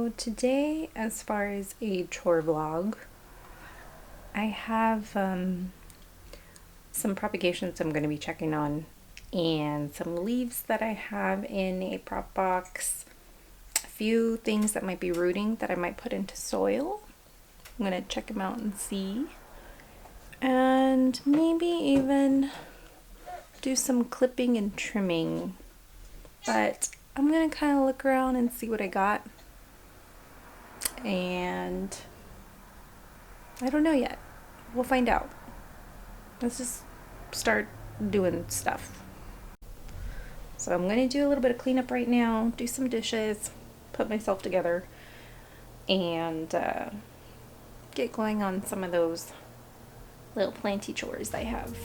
So today, as far as a chore vlog, I have some propagations I'm going to be checking on and some leaves that I have in a prop box, a few things that might be rooting that I might put into soil. I'm going to check them out and see, and maybe even do some clipping and trimming, but I'm going to kind of look around and see what I got, and I don't know yet. We'll find out. Let's just start doing stuff. So I'm going to do a little bit of cleanup right now, do some dishes, put myself together, and get going on some of those little planty chores I have.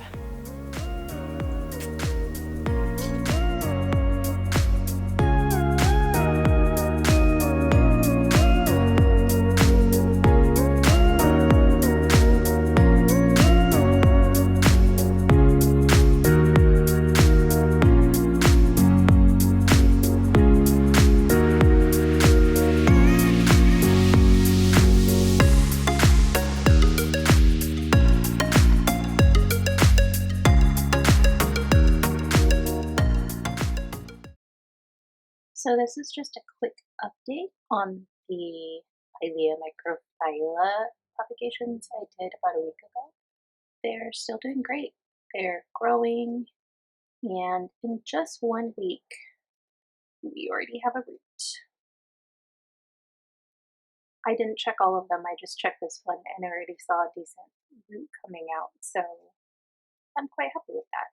So this is just a quick update on the Pilea microphylla propagations I did about a week ago. They're still doing great. They're growing, and in just 1 week, we already have a root. I didn't check all of them, I just checked this one and I already saw a decent root coming out, so I'm quite happy with that.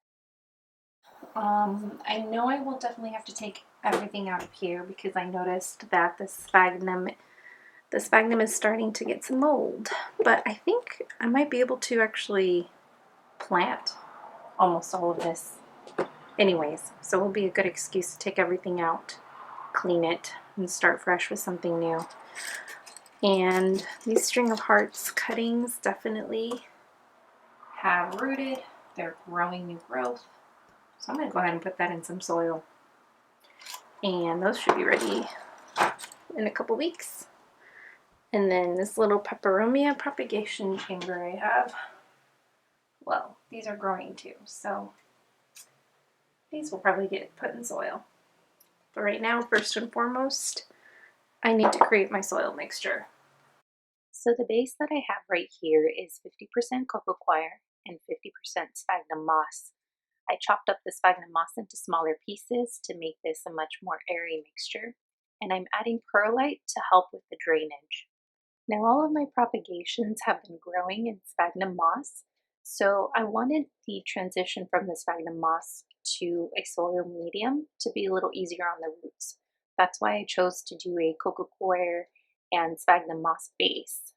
I know I will definitely have to take everything out of here because I noticed that the sphagnum is starting to get some mold, but I think I might be able to actually plant almost all of this anyways, so it'll be a good excuse to take everything out, clean it, and start fresh with something new. And these string of hearts cuttings definitely have rooted. They're growing new growth, so I'm going to go ahead and put that in some soil, and those should be ready in a couple weeks. And then this little peperomia propagation chamber I have, well, these are growing too, so these will probably get put in soil. But right now, first and foremost, I need to create my soil mixture. So the base that I have right here is 50% cocoa coir and 50% sphagnum moss. I chopped up the sphagnum moss into smaller pieces to make this a much more airy mixture, and I'm adding perlite to help with the drainage. Now all of my propagations have been growing in sphagnum moss, so I wanted the transition from the sphagnum moss to a soil medium to be a little easier on the roots. That's why I chose to do a cocoa coir and sphagnum moss base.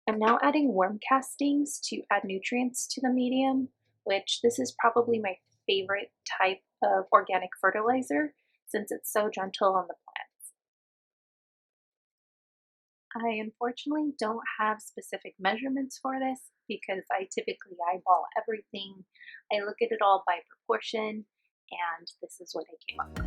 I'm now adding worm castings to add nutrients to the medium, which this is probably my favorite type of organic fertilizer since it's so gentle on the plants. I unfortunately don't have specific measurements for this because I typically eyeball everything. I look at it all by proportion, and this is what I came up with.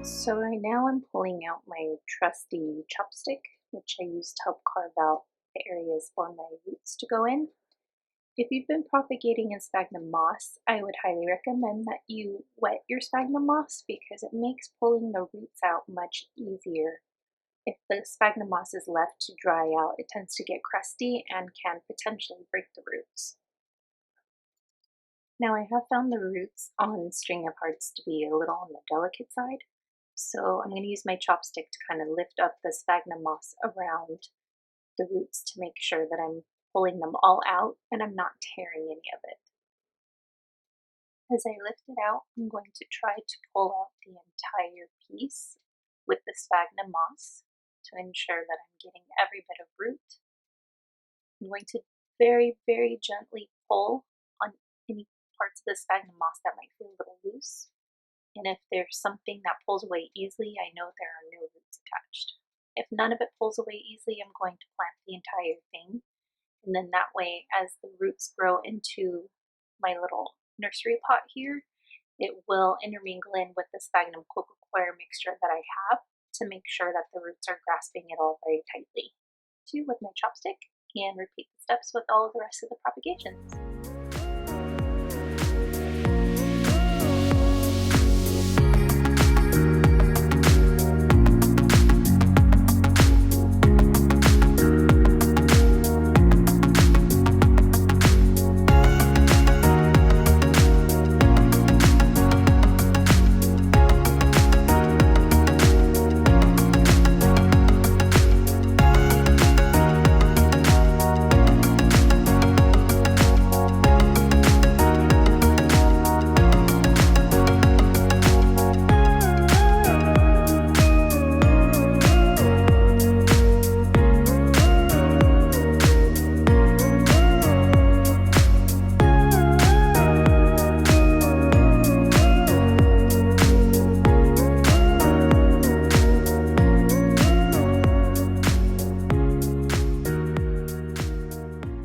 So right now I'm pulling out my trusty chopstick, which I use to help carve out the areas for my roots to go in. If you've been propagating in sphagnum moss, I would highly recommend that you wet your sphagnum moss because it makes pulling the roots out much easier. If the sphagnum moss is left to dry out, it tends to get crusty and can potentially break the roots. Now I have found the roots on string of hearts to be a little on the delicate side, so I'm going to use my chopstick to kind of lift up the sphagnum moss around the roots to make sure that I'm pulling them all out and I'm not tearing any of it. As I lift it out, I'm going to try to pull out the entire piece with the sphagnum moss to ensure that I'm getting every bit of root. I'm going to very, very gently pull on any parts of the sphagnum moss that might feel a little loose. And if there's something that pulls away easily, I know there are no roots attached. If none of it pulls away easily, I'm going to plant the entire thing. And then that way, as the roots grow into my little nursery pot here, it will intermingle in with the sphagnum cocoa coir mixture that I have to make sure that the roots are grasping it all very tightly. With my chopstick and repeat the steps with all of the rest of the propagations.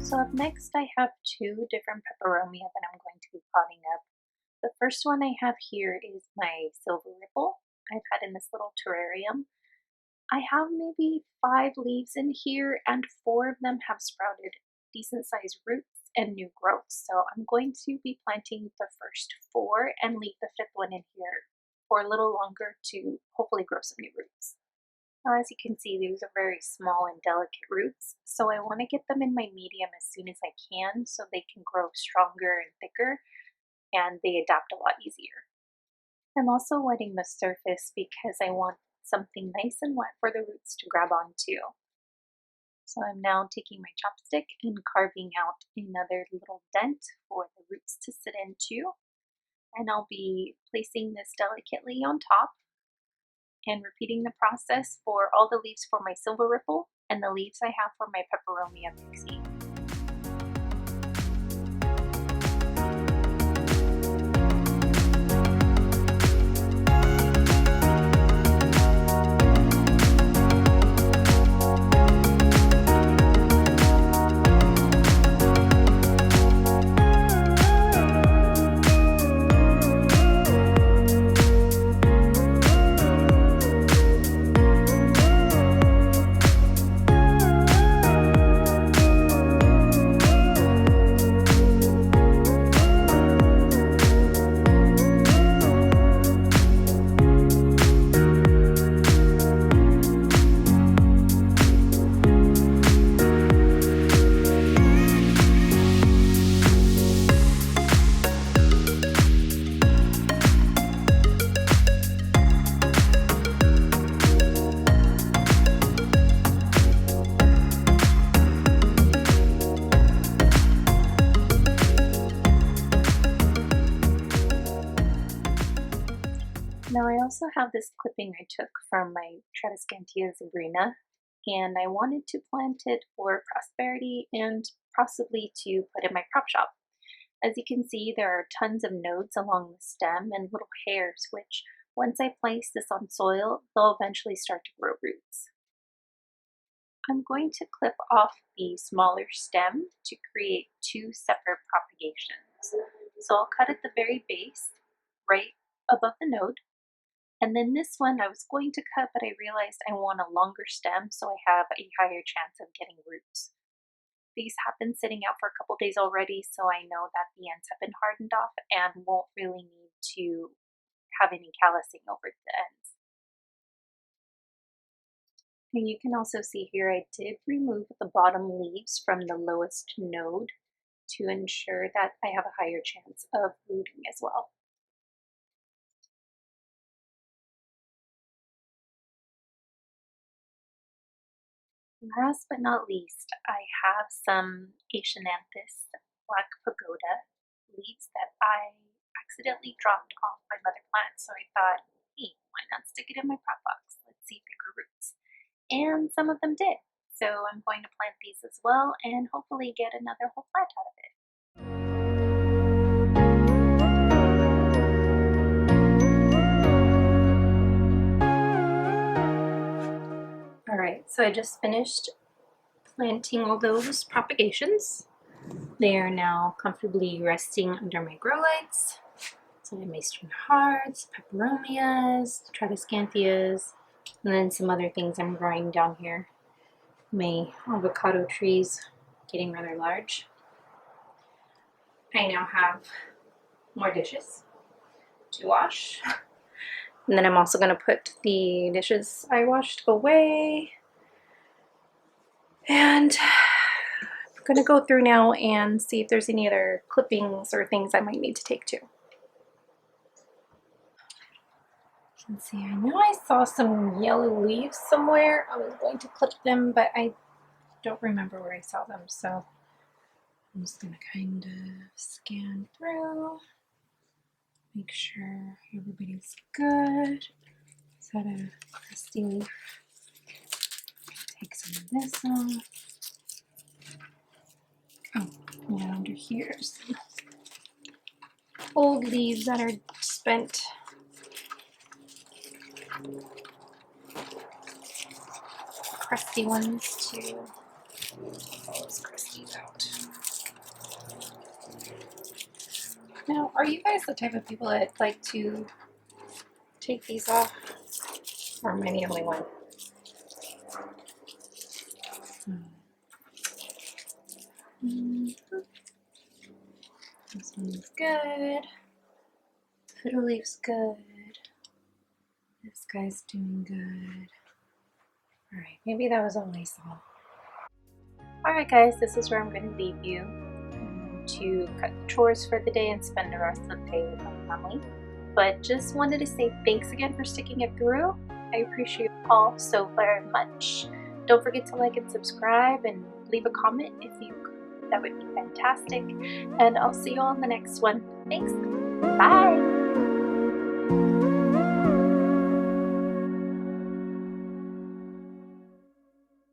So up next I have two different peperomia that I'm going to be potting up. The first one I have here is my silver ripple I've had in this little terrarium. I have maybe 5 leaves in here and 4 of them have sprouted decent sized roots and new growth. So I'm going to be planting the first 4 and leave the 5th one in here for a little longer to hopefully grow some new roots. Now, as you can see, these are very small and delicate roots, so I want to get them in my medium as soon as I can so they can grow stronger and thicker and they adapt a lot easier. I'm also wetting the surface because I want something nice and wet for the roots to grab onto. So I'm now taking my chopstick and carving out another little dent for the roots to sit into, and I'll be placing this delicately on top and repeating the process for all the leaves for my silver ripple and the leaves I have for my peperomia pixie. Now I also have this clipping I took from my tradescantia zebrina, and I wanted to plant it for prosperity and possibly to put in my prop shop. As you can see, there are tons of nodes along the stem and little hairs, which once I place this on soil, they'll eventually start to grow roots. I'm going to clip off the smaller stem to create 2 separate propagations. So I'll cut at the very base, right above the node. And then this one I was going to cut, but I realized I want a longer stem so I have a higher chance of getting roots. These have been sitting out for a couple days already, so I know that the ends have been hardened off and won't really need to have any callousing over the ends. And you can also see here I did remove the bottom leaves from the lowest node to ensure that I have a higher chance of rooting as well. Last but not least, I have some Asiananthus black pagoda leaves that I accidentally dropped off my mother plant, so I thought, hey, why not stick it in my prop box? Let's see if they grew roots. And some of them did. So I'm going to plant these as well and hopefully get another whole plant out of it. Alright, so I just finished planting all those propagations. They are now comfortably resting under my grow lights. So I have my string hearts, peperomias, tradescantias, and then some other things I'm growing down here. My avocado trees getting rather large. I now have more dishes to wash. And then I'm also going to put the dishes I washed away. And I'm going to go through now and see if there's any other clippings or things I might need to take to. Let's see, I know I saw some yellow leaves somewhere. I was going to clip them, but I don't remember where I saw them, so I'm just going to kind of scan through, make sure everybody's good. Is that a crusty leaf? Take some of this off. Oh, yeah, under here, some old leaves that are spent. Crusty ones too. All those crusties out. Now, are you guys the type of people that like to take these off? Or am I the only one? This one's good. Fiddle leaf's good. This guy's doing good. Alright, maybe that was all I saw. Alright guys, this is where I'm going to leave you to cut the chores for the day and spend the rest of the day with my family. But just wanted to say thanks again for sticking it through. I appreciate you all so very much. Don't forget to like and subscribe and leave a comment if you could. That would be fantastic. And I'll see you all in the next one. Thanks. Bye.